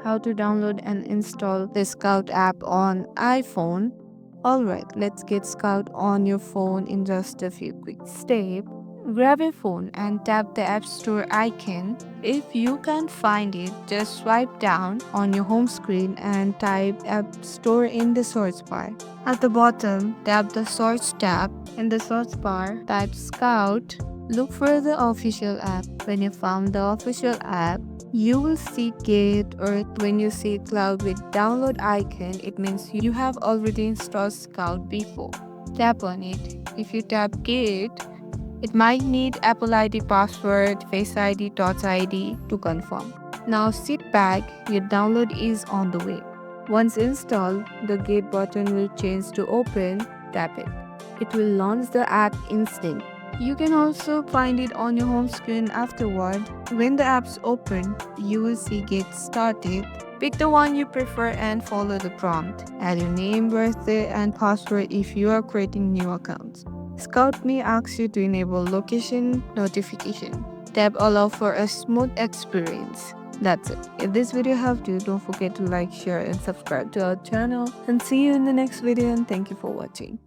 how to download and install the Skout app on iPhone. Alright, let's get Skout on your phone in just a few quick steps. Grab your phone and tap the App Store icon. If you can't find it, just swipe down on your home screen and type App Store in the search bar. At the bottom, tap the Search tab. In the search bar, type Skout. Look for the official app. When you found the official app, you will see Gate, or when you see cloud with download icon, it means you have already installed Skout before. Tap on it. If you tap Gate, it might need Apple ID password, Face ID, Touch ID to confirm. Now sit back, your download is on the way. Once installed, the Gate button will change to open. Tap it. It will launch the app instantly. You can also find it on your home screen afterward. When the app's open, you will see Get Started. Pick the one you prefer and follow the prompt. Add your name, birthday, and password if you are creating new accounts. Skout may ask you to enable location notification. Tap Allow for a smooth experience. That's it. If this video helped you, don't forget to like, share, and subscribe to our channel. And see you in the next video, and thank you for watching.